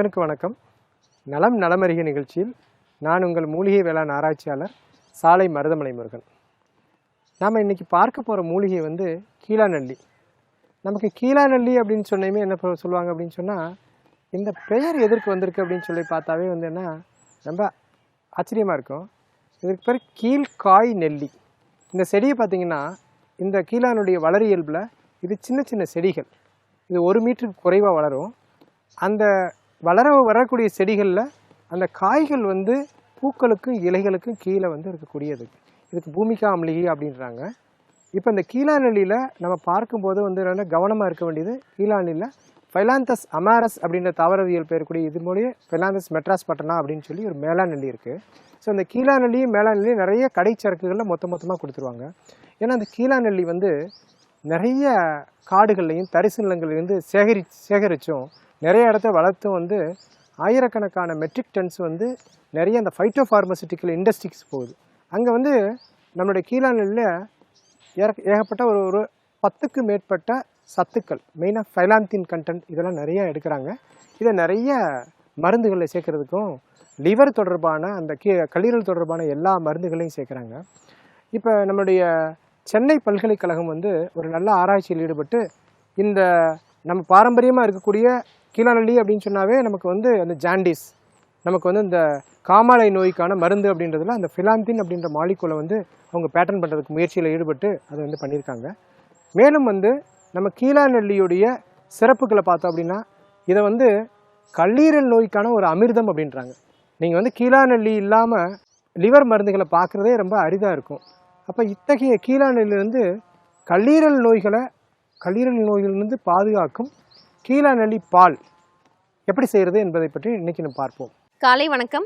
அன்பர்களுக்கு வணக்கம். நலம் நலமறிக நிகழ்ச்சியில் நான் உங்கள் மூலிகை வேளாண் ஆராய்ச்சியாளர் சாலை மருதமலை முருகன். நாம் இன்றைக்கி பார்க்க போகிற மூலிகை வந்து கீழாநெல்லி. நமக்கு கீழாநெல்லி அப்படின்னு சொன்னேமே என்ன சொல்லுவாங்க அப்படின்னு சொன்னால், இந்த பெயர் எதற்கு வந்திருக்கு அப்படின்னு சொல்லி பார்த்தாவே வந்து என்ன ரொம்ப ஆச்சரியமாக இருக்கும். இதற்கு பேர் கீழ்காய் நெல்லி. இந்த செடியை பார்த்திங்கன்னா, இந்த கீழானுடைய வளரியல்பில் இது சின்ன சின்ன செடிகள், இது 1 மீட்டருக்கு குறைவாக வளரும். அந்த வரக்கூடிய செடிகளில் அந்த காய்கள் வந்து பூக்களுக்கும் இலைகளுக்கும் கீழே வந்து இருக்கக்கூடியது. இதுக்கு பூமிகா அமிலிகை அப்படின்றாங்க. இப்போ இந்த கீழாநெல்லியில் நம்ம பார்க்கும்போது வந்து என்ன கவனமாக இருக்க வேண்டியது, கீழாநெல்லியில் ஃபைலாந்தஸ் அமாரஸ் அப்படின்ற தாவரவியல் பெயர்க்கூடிய இது மூலியம் ஃபைலாந்தஸ் மெட்ராஸ் பட்டனா அப்படின்னு சொல்லி ஒரு மேலாநெல்லி இருக்குது. ஸோ அந்த கீழாநெல்லியும் மேலாநெல்லியும் நிறைய கடைச்சரக்குகளில் மொத்தமாக கொடுத்துருவாங்க. ஏன்னா அந்த கீழாநெல்லி வந்து நிறைய காடுகள்லையும் தரிசு நிலங்கள்லேருந்து சேகரித்தும் நிறைய இடத்த வளர்த்தும் வந்து ஆயிரக்கணக்கான மெட்ரிக் டன்ஸ் வந்து நிறைய அந்த ஃபைட்டோ ஃபார்மசிட்டிக்கல் இண்டஸ்ட்ரிஸ் போகுது. அங்கே வந்து நம்மளுடைய கீழாநெல்லியில் ஏகப்பட்ட ஒரு 10க்கு மேற்பட்ட சத்துக்கள், மெயினாக ஃபைலாந்தின் கண்டென்ட் இதெல்லாம் நிறையா எடுக்கிறாங்க. இதை நிறைய மருந்துகளில் சேர்க்குறதுக்கும் லிவர் தொடர்பான அந்த கல்லீரல் தொடர்பான எல்லா மருந்துகளையும் சேர்க்குறாங்க. இப்போ நம்மளுடைய சென்னை பல்கலைக்கழகம் வந்து ஒரு நல்ல ஆராய்ச்சியில் ஈடுபட்டு இந்த நம்ம பாரம்பரியமாக இருக்கக்கூடிய கீழாநெல்லி அப்படின்னு சொன்னாவே நமக்கு வந்து அந்த ஜாண்டிஸ், நமக்கு வந்து இந்த காமாலை நோய்க்கான மருந்து அப்படின்றதுல அந்த ஃபிலாந்தின் அப்படின்ற மாலிகுலை வந்து அவங்க பேட்டர்ன் பண்ணுறதுக்கு முயற்சியில் ஈடுபட்டு அதை வந்து பண்ணியிருக்காங்க. மேலும் வந்து நம்ம கீழாநெல்லியுடைய சிறப்புகளை பார்த்தோம் அப்படின்னா, இதை வந்து கல்லீரல் நோய்க்கான ஒரு அமிர்தம் அப்படின்றாங்க. நீங்கள் வந்து கீழாநெல்லி இல்லாமல் லிவர் மருந்துகளை பார்க்குறதே ரொம்ப அரிதாக இருக்கும். அப்போ இத்தகைய கீழாநெல்லியிலிருந்து கல்லீரல் நோய்களிலிருந்து பாதுகாக்கும் கீழாநெல்லி பால் எப்படி செய்கிறது என்பதை பற்றி இன்னைக்கு நம்ம பார்ப்போம். காலை வணக்கம்.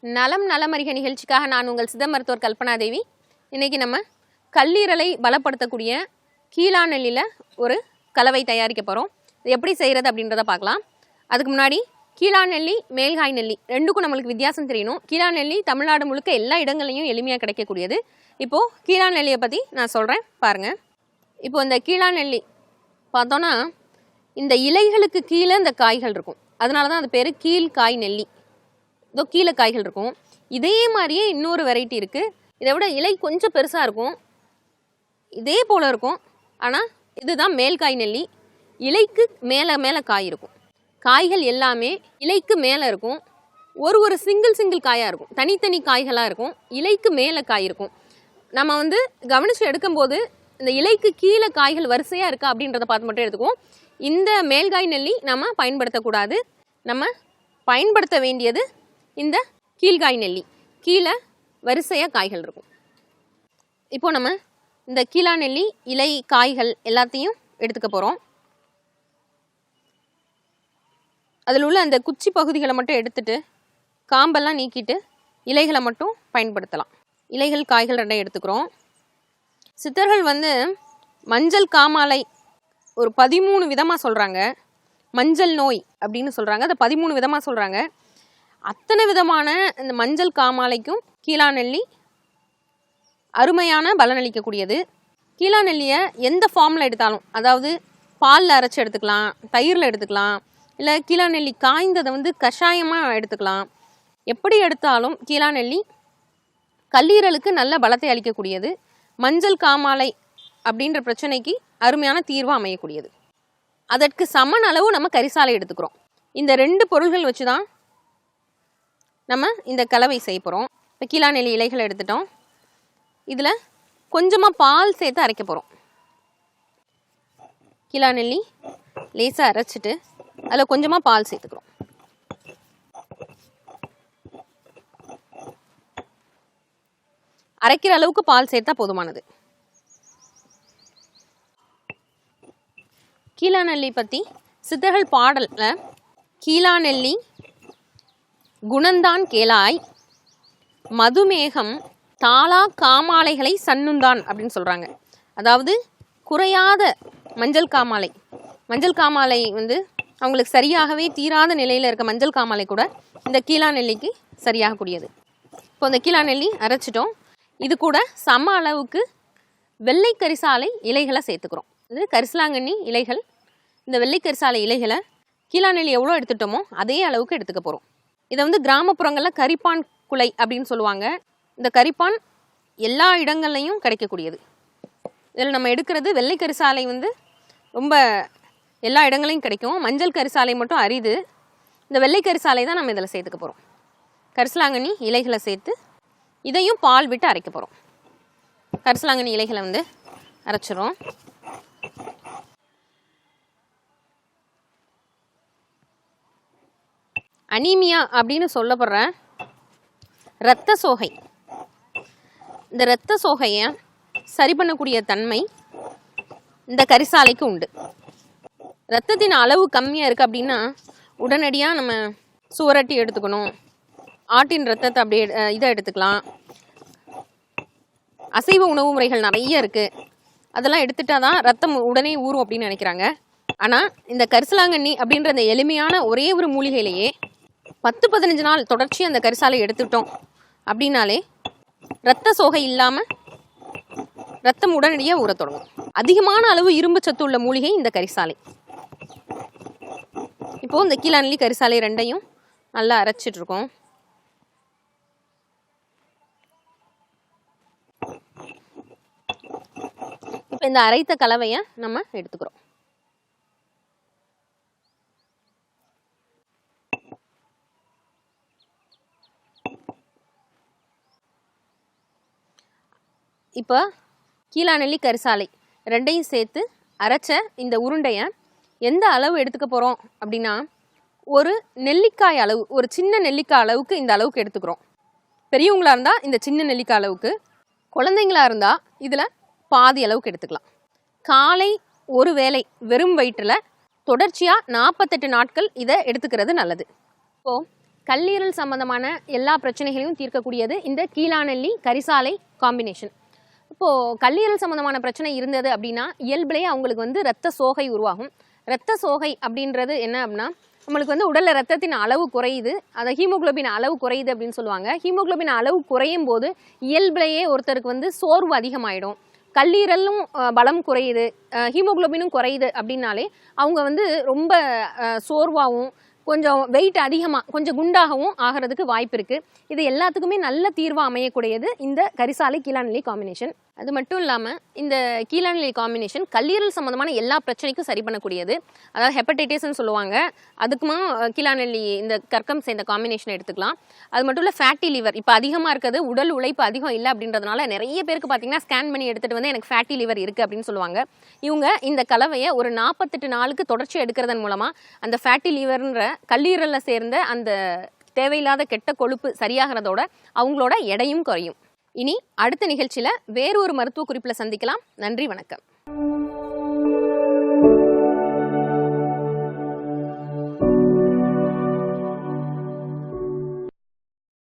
நலம் நலமறிக நிகழ்ச்சிக்காக நான் உங்கள் சித்த மருத்துவர் கல்பனா தேவி. இன்னைக்கு நம்ம கல்லீரலை பலப்படுத்தக்கூடிய கீழாநெல்லியில் ஒரு கலவை தயாரிக்க போகிறோம். இது எப்படி செய்கிறது அப்படின்றத பார்க்கலாம். அதுக்கு முன்னாடி கீழாநெல்லி மேல்காய் நெல்லி ரெண்டுக்கும் நம்மளுக்கு வித்தியாசம் தெரியணும். கீழாநெல்லி தமிழ்நாடு முழுக்க எல்லா இடங்களையும் எளிமையாக கிடைக்கக்கூடியது. இப்போது கீழாநெல்லியை பற்றி நான் சொல்கிறேன் பாருங்கள். இப்போது இந்த கீழாநெல்லி பார்த்தோன்னா, இந்த இலைகளுக்கு கீழே இந்த காய்கள் இருக்கும், அதனால தான் அது பேர் கீழ்காய் நெல்லி. இதோ கீழே காய்கள் இருக்கும். இதே மாதிரியே இன்னொரு வெரைட்டி இருக்குது. இதை விட இலை கொஞ்சம் பெருசாக இருக்கும், இதே போல் இருக்கும். ஆனால் இதுதான் மேல்காய் நெல்லி. இலைக்கு மேலே காய் இருக்கும். காய்கள் எல்லாமே இலைக்கு மேலே இருக்கும். ஒரு சிங்கிள் காயாக இருக்கும், தனித்தனி காய்களாக இருக்கும். இலைக்கு மேலே காய் இருக்கும். நம்ம வந்து கவனித்து எடுக்கும்போது இந்த இலைக்கு கீழே காய்கள் வரிசையாக இருக்கா அப்படின்றத பார்த்து மட்டும் எடுத்துக்குவோம். இந்த மேல்காய் நெல்லி நம்ம பயன்படுத்தக்கூடாது. நம்ம பயன்படுத்த வேண்டியது இந்த கீழ்காய் நெல்லி. கீழே வரிசையாக காய்கள் இருக்கும். இப்போது நம்ம இந்த கீழாநெல்லி இலை காய்கள் எல்லாத்தையும் எடுத்துக்க போகிறோம். அதில் உள்ள அந்த குச்சி பகுதிகளை மட்டும் எடுத்துட்டு காம்பெல்லாம் நீக்கிட்டு இலைகளை மட்டும் பயன்படுத்தலாம். இலைகள் காய்கள் ரெண்டையும் எடுத்துக்கிறோம். சித்தர்கள் வந்து மஞ்சள் காமாலை ஒரு 13 விதமாக சொல்கிறாங்க. மஞ்சள் நோய் அப்படின்னு சொல்கிறாங்க, அதை 13 விதமாக சொல்கிறாங்க. அத்தனை விதமான இந்த மஞ்சள் காமாலைக்கும் கீழாநெல்லி அருமையான பலனளிக்கக்கூடியது. கீழாநெல்லியை எந்த ஃபார்மில் எடுத்தாலும், அதாவது பாலில் அரைச்சி எடுத்துக்கலாம், தயிரில் எடுத்துக்கலாம், இல்லை கீழாநெல்லி காய்ந்ததை வந்து கஷாயமாக எடுத்துக்கலாம். எப்படி எடுத்தாலும் கீழாநெல்லி கல்லீரலுக்கு நல்ல பலத்தை அளிக்கக்கூடியது. மஞ்சள் காமாலை அப்படின்ற பிரச்சனைக்கு அருமையான தீர்வாக அமையக்கூடியது. அதற்கு சமன் அளவு நம்ம கரிசாலை எடுத்துக்கிறோம். இந்த 2 பொருள்கள் வச்சு தான் நம்ம இந்த கலவை செய்ய போகிறோம். இப்போ கீழாநெல்லி இலைகள் எடுத்துட்டோம். இதில் கொஞ்சமாக பால் சேர்த்து அரைக்க போகிறோம். கீழாநெல்லி லேசாக அரைச்சிட்டு அதில் கொஞ்சமாக பால் சேர்த்துக்கிறோம். அரைக்கிற அளவுக்கு பால் சேர்த்தா போதுமானது. கீழாநெல்லி பற்றி சித்தர்கள் பாடலில் கீழாநெல்லி குணந்தான் கேளாய் மதுமேகம் தாளா காமாலைகளை சன்னுந்தான் அப்படின்னு சொல்கிறாங்க. அதாவது குறையாத மஞ்சள் காமாலை வந்து அவங்களுக்கு சரியாகவே தீராத நிலையில் இருக்க மஞ்சள் காமாலை கூட இந்த கீழாநெல்லிக்கு சரியாகக்கூடியது. இப்போ இந்த கீழாநெல்லி அரைச்சிட்டோம். இது கூட சம அளவுக்கு வெள்ளை கரிசாலை இலைகளை சேர்த்துக்கிறோம். இது கரிசலாங்கண்ணி இலைகள். இந்த வெள்ளை கரிசாலை இலைகளை கீழாநெல்லி எவ்வளோ எடுத்துட்டோமோ அதே அளவுக்கு எடுத்துக்க போகிறோம். இதை வந்து கிராமப்புறங்களில் கரிப்பான் குலை அப்படின்னு சொல்லுவாங்க. இந்த கரிப்பான் எல்லா இடங்கள்லையும் கிடைக்கக்கூடியது. இதில் நம்ம எடுக்கிறது வெள்ளை கரிசாலை வந்து ரொம்ப எல்லா இடங்களையும் கிடைக்கும். மஞ்சள் கரிசாலை மட்டும் அரிது. இந்த வெள்ளை கரிசாலை தான் நம்ம இதில் சேர்த்துக்க போகிறோம். கரிசலாங்கண்ணி இலைகளை சேர்த்து இதையும் பால் விட்டு அரைக்க போகிறோம். கரிசலாங்கண்ணி இலைகளை வந்து அரைச்சிரும். அனீமியா அப்படின்னு சொல்லப்படுற இரத்த சோகை, இந்த இரத்த சோகையை சரி பண்ணக்கூடிய தன்மை இந்த கரிசாலைக்கு உண்டு. இரத்தத்தின் அளவு கம்மியாக இருக்குது அப்படின்னா உடனடியாக நம்ம சுவரட்டி எடுத்துக்கணும். ஆட்டின் ரத்தத்தை அப்படியே இதை எடுத்துக்கலாம். அசைவ உணவு முறைகள் நிறைய இருக்குது, அதெல்லாம் எடுத்துட்டா தான் ரத்தம் உடனே ஊறும் அப்படின்னு நினைக்கிறாங்க. ஆனால் இந்த கரிசலாங்கண்ணி அப்படின்ற அந்த எளிமையான ஒரே ஒரு மூலிகையிலேயே 10-15 நாள் தொடர்ச்சி அந்த கரிசாலை எடுத்துட்டோம் அப்படின்னாலே இரத்த சோகை இல்லாமல் ரத்தம் உடனடியாக ஊற தொடங்கும். அதிகமான அளவு இரும்பு சத்து உள்ள மூலிகை இந்த கரிசாலை. இப்போது இந்த கீழாநெல்லி கரிசாலை ரெண்டையும் நல்லா அரைச்சிட்ருக்கோம். இப்போ இந்த அரைத்த கலவையை நம்ம எடுத்துக்கிறோம். இப்போ கீழாநெல்லி கரிசாலை ரெண்டையும் சேர்த்து அரைச்ச இந்த உருண்டையை எந்த அளவு எடுத்துக்க போகிறோம் அப்படின்னா, ஒரு நெல்லிக்காய் அளவு, ஒரு சின்ன நெல்லிக்காய் அளவுக்கு இந்த அளவுக்கு எடுத்துக்கிறோம். பெரியவங்களாக இருந்தால் இந்த சின்ன நெல்லிக்காய் அளவுக்கு, குழந்தைங்களாக இருந்தால் இதில் பாதி அளவுக்கு எடுத்துக்கலாம். காலை ஒரு வேளை வெறும் வயிற்றில் தொடர்ச்சியாக 48 நாட்கள் இதை எடுத்துக்கிறது நல்லது. இப்போது கல்லீரல் சம்பந்தமான எல்லா பிரச்சனைகளையும் தீர்க்கக்கூடியது இந்த கீழாநெல்லி கரிசாலை காம்பினேஷன். இப்போது கல்லீரல் சம்மந்தமான பிரச்சனை இருந்தது அப்படின்னா இயல்பிலேயே அவங்களுக்கு வந்து இரத்த சோகை உருவாகும். இரத்த சோகை அப்படின்றது என்ன அப்படின்னா, நம்மளுக்கு வந்து உடலில் ரத்தத்தின் அளவு குறையுது, அதை ஹீமோகுளோபின் அளவு குறையுது அப்படின்னு சொல்லுவாங்க. ஹீமோகுளோபின் அளவு குறையும் போது இயல்பிலேயே ஒருத்தருக்கு வந்து சோர்வு அதிகமாகிடும். கல்லீரலும் பலம் குறையுது, ஹீமோகுளோபினும் குறையுது அப்படின்னாலே அவங்க வந்து ரொம்ப சோர்வாகவும் கொஞ்சம் வெயிட் அதிகமாக கொஞ்சம் குண்டாகவும் ஆகிறதுக்கு வாய்ப்பு இருக்குது. இது எல்லாத்துக்குமே நல்ல தீர்வாக அமையக்கூடியது இந்த கரிசாலை கீழாநெல்லி காம்பினேஷன். அது மட்டும் இல்லாமல் இந்த கீழாநெல்லி காம்பினேஷன் கல்லீரல் சம்மந்தமான எல்லா பிரச்சனைக்கும் சரி பண்ணக்கூடியது. அதாவது ஹெப்படைட்டிஸ்ன்னு சொல்லுவாங்க, அதுக்குமா கீழாநெல்லி இந்த கற்கம் சேர்ந்த காம்பினேஷன் எடுத்துக்கலாம். அது மட்டும் இல்லை ஃபேட்டி லிவர் இப்போ அதிகமாக இருக்கிறது, உடல் உழைப்பு அதிகம் இல்லை அப்படின்றதுனால நிறைய பேருக்கு பார்த்தீங்கன்னா ஸ்கேன் பண்ணி எடுத்துகிட்டு வந்து எனக்கு ஃபேட்டி லிவர் இருக்குது அப்படின்னு சொல்லுவாங்க. இவங்க இந்த கலவையை ஒரு 48 நாளுக்கு தொடர்ச்சி எடுக்கிறதன் மூலமாக அந்த ஃபேட்டி லிவர்ன்ற கல்லீரலில் சேர்ந்த அந்த தேவையில்லாத கெட்ட கொழுப்பு சரியாகிறதோட அவங்களோட எடையும் குறையும். இனி அடுத்த நிகழ்ச்சியில் வேறு ஒரு மருத்துவ குறிப்பில் சந்திக்கலாம். நன்றி, வணக்கம்.